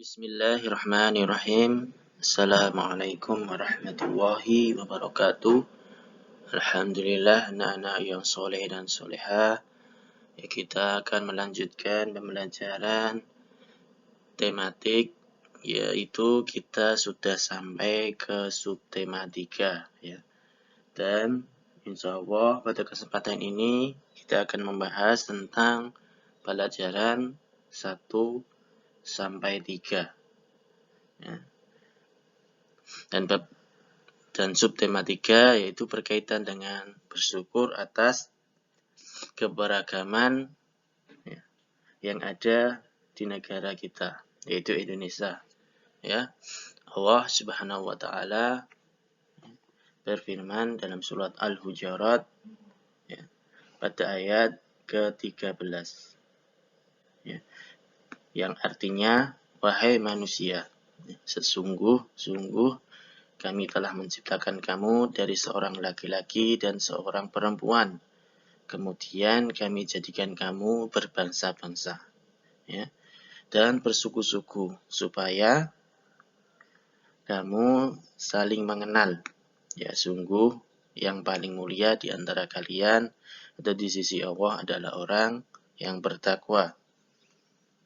Bismillahirrahmanirrahim. Assalamualaikum warahmatullahi wabarakatuh. Alhamdulillah, anak-anak yang soleh dan solehah. Ya, kita akan melanjutkan pembelajaran tematik, yaitu kita sudah sampai ke subtema 3 ya. Dan insya Allah pada kesempatan ini kita akan membahas tentang pelajaran 1 sampai 3 ya. Dan subtema 3 yaitu berkaitan dengan bersyukur atas keberagaman ya, yang ada di negara kita, yaitu Indonesia ya. Allah Subhanahu wa taala berfirman dalam surat Al-Hujurat ya, pada ayat ke-13 ya, yang artinya, wahai manusia, sungguh kami telah menciptakan kamu dari seorang laki-laki dan seorang perempuan. Kemudian kami jadikan kamu berbangsa-bangsa ya, dan bersuku-suku supaya kamu saling mengenal. Ya, sungguh yang paling mulia di antara kalian atau di sisi Allah adalah orang yang bertakwa.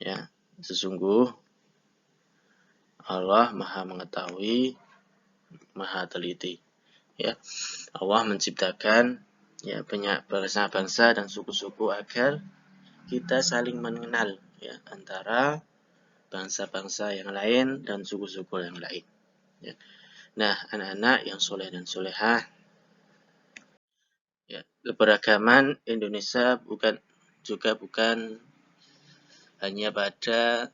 Ya, sesungguh Allah Maha mengetahui, Maha teliti. Ya, Allah menciptakan ya banyak bangsa-bangsa dan suku-suku agar kita saling mengenal ya antara bangsa-bangsa yang lain dan suku-suku yang lain. Ya. Nah, anak-anak yang soleh dan solehah, ya, keberagaman Indonesia bukan hanya pada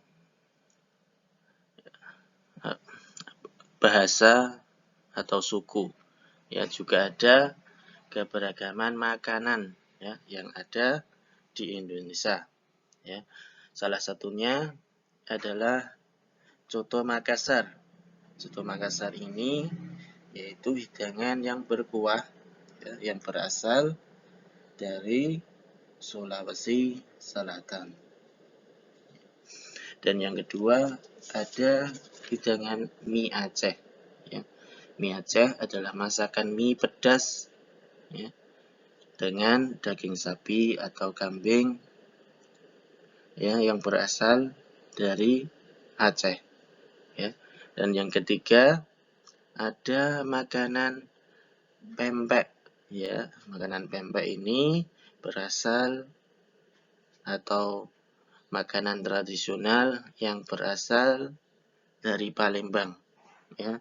bahasa atau suku, ya, juga ada keberagaman makanan ya yang ada di Indonesia ya. Salah satunya adalah coto Makassar. Coto Makassar ini yaitu hidangan yang berkuah ya, yang berasal dari Sulawesi Selatan. Dan yang kedua ada hidangan mie Aceh ya. Mie Aceh adalah masakan mie pedas ya, dengan daging sapi atau kambing ya, yang berasal dari Aceh ya. Dan yang ketiga ada makanan pempek ya. Makanan pempek ini berasal atau makanan tradisional yang berasal dari Palembang ya.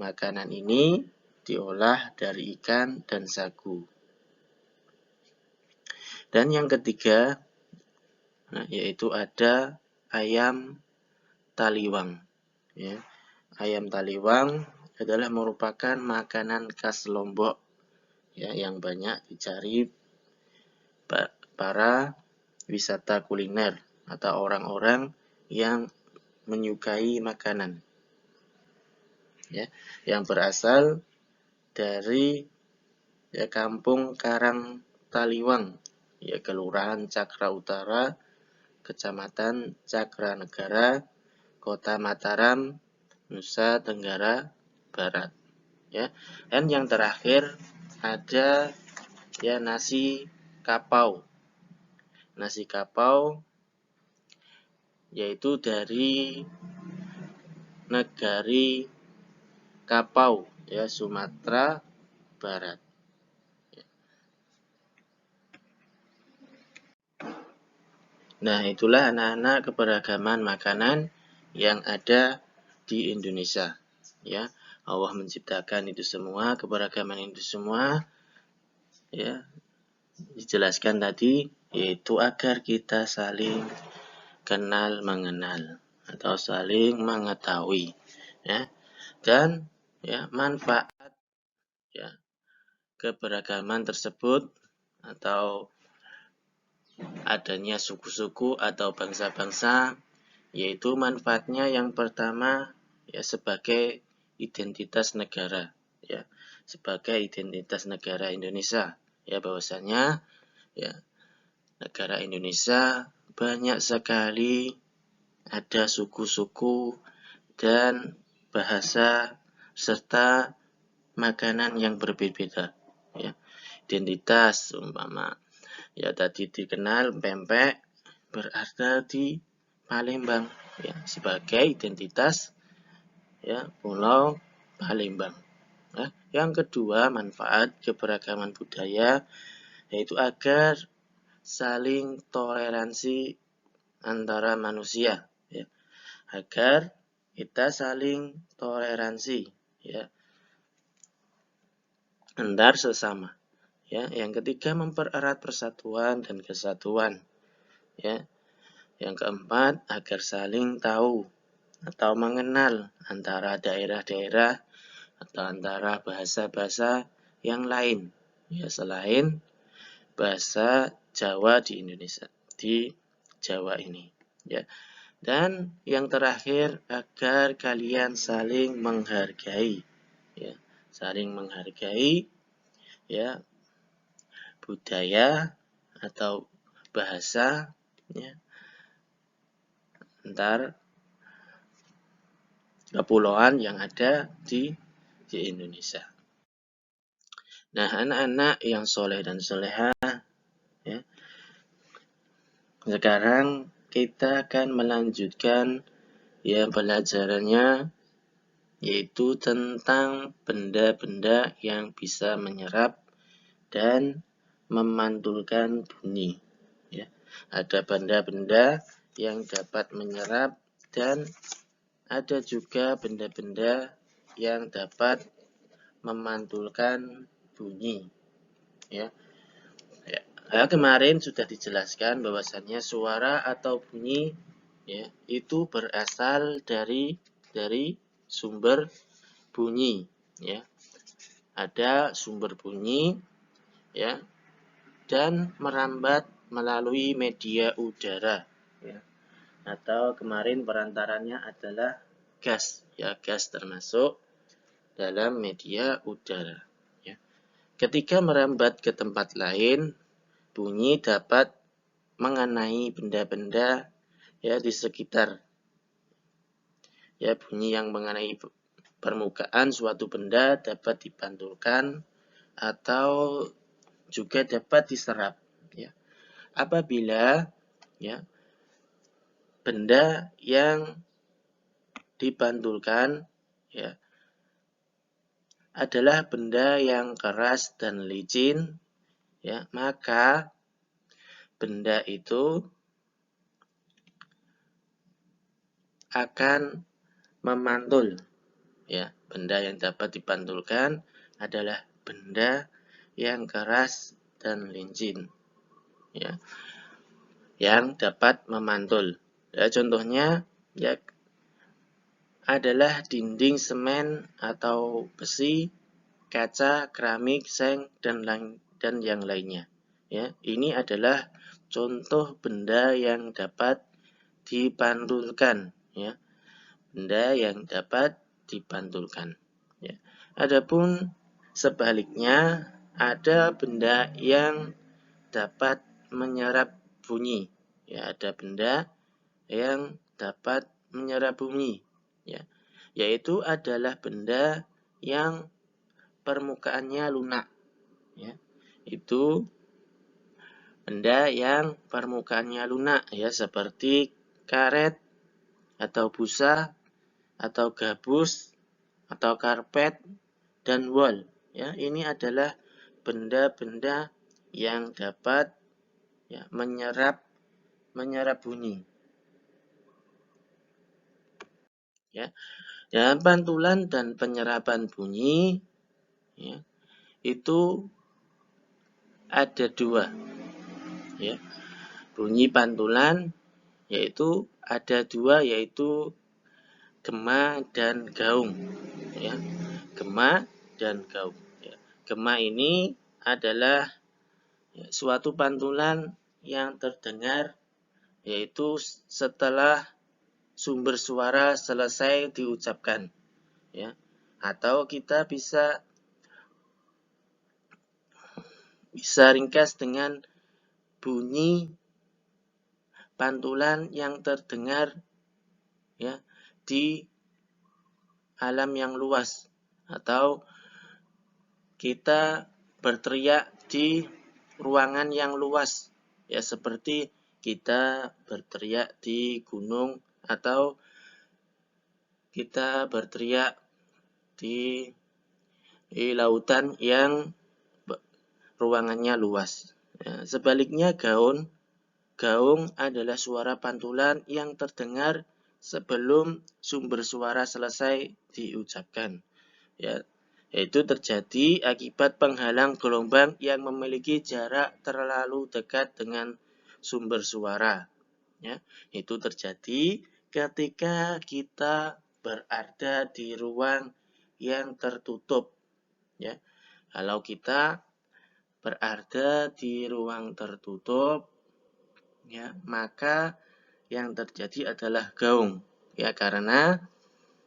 Makanan ini diolah dari ikan dan sagu. Dan yang ketiga yaitu ada ayam taliwang ya. Ayam taliwang adalah merupakan makanan khas Lombok ya, yang banyak dicari para wisata kuliner atau orang-orang yang menyukai makanan ya, yang berasal dari ya, Kampung Karang Taliwang ya, Kelurahan Cakra Utara, Kecamatan Cakra Negara, Kota Mataram, Nusa Tenggara Barat ya. Dan yang terakhir ada ya nasi kapau. Nasi kapau yaitu dari negari Kapau ya, Sumatera Barat. Nah, itulah anak-anak keberagaman makanan yang ada di Indonesia ya. Allah menciptakan itu semua, keberagaman itu semua ya, dijelaskan tadi, yaitu agar kita saling kenal mengenal atau saling mengetahui ya. Dan ya manfaat ya keberagaman tersebut atau adanya suku-suku atau bangsa-bangsa, yaitu manfaatnya yang pertama ya sebagai identitas negara ya, sebagai identitas negara Indonesia ya, bahwasanya ya negara Indonesia banyak sekali ada suku-suku dan bahasa serta makanan yang berbeda, ya. Identitas umpama ya tadi dikenal pempek berada di Palembang, ya, sebagai identitas, ya, Pulau Palembang. Nah, yang kedua, manfaat keberagaman budaya yaitu agar saling toleransi antara manusia, ya, agar kita saling toleransi, ya, antar sesama, ya. Yang ketiga, mempererat persatuan dan kesatuan, ya. Yang keempat, agar saling tahu atau mengenal antara daerah-daerah atau antara bahasa-bahasa yang lain, ya, selain bahasa Jawa di Indonesia, di Jawa ini, ya. Dan yang terakhir, agar kalian saling menghargai, ya, saling menghargai, ya, budaya atau bahasa, ya, antar kepulauan yang ada di Indonesia. Nah, anak-anak yang soleh dan soleha, ya, sekarang kita akan melanjutkan, ya, pelajarannya, yaitu tentang benda-benda yang bisa menyerap dan memantulkan bunyi, ya. Ada benda-benda yang dapat menyerap dan ada juga benda-benda yang dapat memantulkan bunyi, ya. Ya, kemarin sudah dijelaskan bahwasannya suara atau bunyi, ya, itu berasal dari sumber bunyi, ya. Ada sumber bunyi, ya, dan merambat melalui media udara, ya. Atau kemarin perantaranya adalah gas, ya, gas termasuk dalam media udara, ya. Ketika merambat ke tempat lain, bunyi dapat mengenai benda-benda, ya, di sekitar, ya. Bunyi yang mengenai permukaan suatu benda dapat dipantulkan atau juga dapat diserap, ya. Apabila, ya, benda yang dipantulkan, ya, adalah benda yang keras dan licin, ya, maka benda itu akan memantul, ya. Benda yang dapat dipantulkan adalah benda yang keras dan licin, ya, yang dapat memantul. Ya, contohnya, ya, adalah dinding semen atau besi, kaca, keramik, seng, dan yang lainnya. Ya, ini adalah contoh benda yang dapat dipantulkan, ya. Benda yang dapat dipantulkan, ya. Adapun sebaliknya, ada benda yang dapat menyerap bunyi, ya. Ada benda yang dapat menyerap bunyi, ya, yaitu adalah benda yang permukaannya lunak, ya. Itu benda yang permukaannya lunak, ya, seperti karet atau busa atau gabus atau karpet dan wol, ya. Ini adalah benda-benda yang dapat, ya, menyerap bunyi, ya. Dan pantulan dan penyerapan bunyi, ya, itu ada dua, ya. Bunyi pantulan yaitu ada dua, yaitu gema dan gaung, ya. Gema dan gaung, ya. Gema ini adalah, ya, suatu pantulan yang terdengar yaitu setelah sumber suara selesai diucapkan, ya. Atau kita bisa ringkas dengan bunyi pantulan yang terdengar ya di alam yang luas, atau kita berteriak di ruangan yang luas, ya seperti kita berteriak di gunung atau kita berteriak di lautan yang ruangannya luas. Ya, sebaliknya gaung adalah suara pantulan yang terdengar sebelum sumber suara selesai diucapkan. Ya, yaitu terjadi akibat penghalang gelombang yang memiliki jarak terlalu dekat dengan sumber suara. Ya, itu terjadi ketika kita berada di ruang yang tertutup. Ya, kalau kita berada di ruang tertutup, ya, maka yang terjadi adalah gaung, ya, karena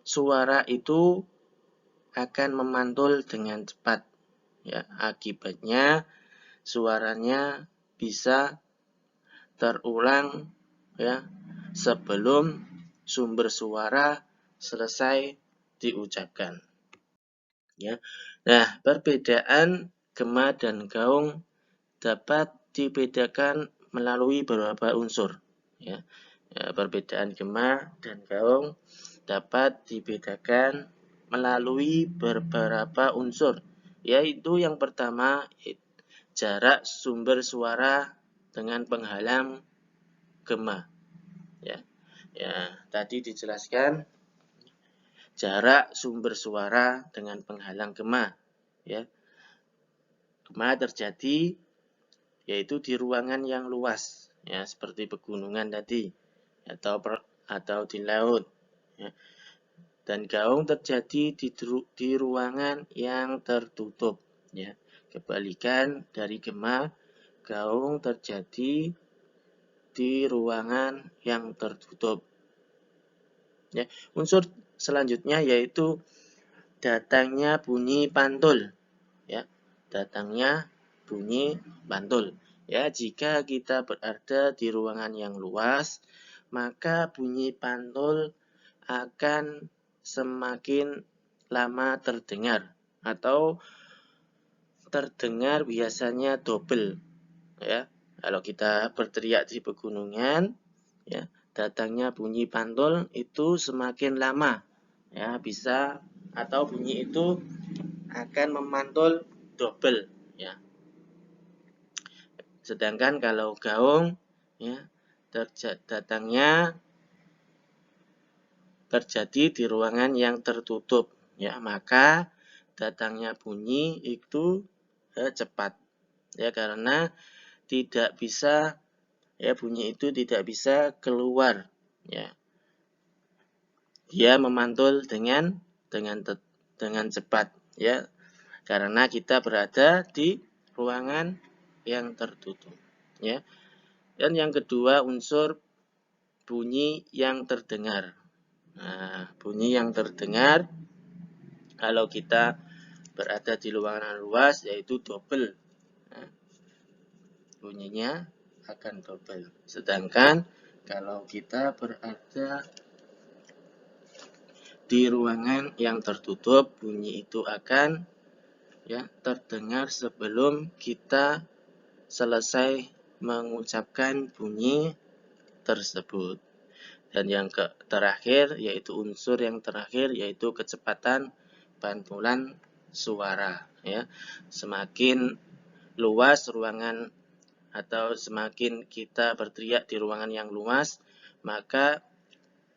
suara itu akan memantul dengan cepat, ya, akibatnya suaranya bisa terulang, ya, sebelum sumber suara selesai diucapkan, ya. Nah, perbedaan gema dan gaung dapat dibedakan melalui beberapa unsur, ya. Perbedaan gema dan gaung dapat dibedakan melalui beberapa unsur, yaitu yang pertama jarak sumber suara dengan penghalang gema. Ya, tadi dijelaskan jarak sumber suara dengan penghalang gema. Ya, gema terjadi yaitu di ruangan yang luas, ya seperti pegunungan tadi, atau di laut, ya. Dan gaung terjadi di ruangan yang tertutup, ya. Kebalikan dari gema, gaung terjadi di ruangan yang tertutup. Ya, unsur selanjutnya yaitu datangnya bunyi pantul, ya. Datangnya bunyi pantul. Ya, jika kita berada di ruangan yang luas, maka bunyi pantul akan semakin lama terdengar, atau terdengar biasanya double, ya. Kalau kita berteriak di pegunungan, ya, datangnya bunyi pantul itu semakin lama, ya, bisa, atau bunyi itu akan memantul double, ya. Sedangkan kalau gaung, ya, datangnya terjadi di ruangan yang tertutup, ya, maka datangnya bunyi itu cepat, ya, karena tidak bisa, ya, bunyi itu tidak bisa keluar, ya. Dia memantul dengan cepat, ya, karena kita berada di ruangan yang tertutup, ya. Dan yang kedua, unsur bunyi yang terdengar. Nah, bunyi yang terdengar kalau kita berada di ruangan luas yaitu double. Nah, bunyinya akan double. Sedangkan kalau kita berada di ruangan yang tertutup, bunyi itu akan, ya, terdengar sebelum kita selesai mengucapkan bunyi tersebut. Dan yang terakhir, yaitu unsur yang terakhir, yaitu kecepatan pantulan suara, ya. Semakin luas ruangan atau semakin kita berteriak di ruangan yang luas, maka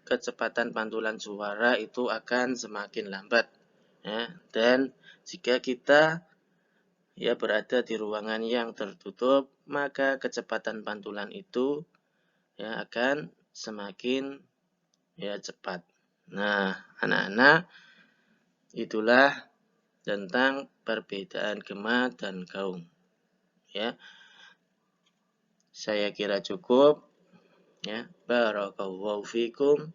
kecepatan pantulan suara itu akan semakin lambat, ya. Dan jika kita, ya, berada di ruangan yang tertutup, maka kecepatan pantulan itu, ya, akan semakin, ya, cepat. Nah, anak-anak, itulah tentang perbedaan gema dan gaung, ya. Saya kira cukup, ya. Barakallahu fikum.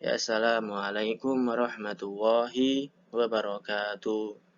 Ya, assalamualaikum warahmatullahi wabarakatuh.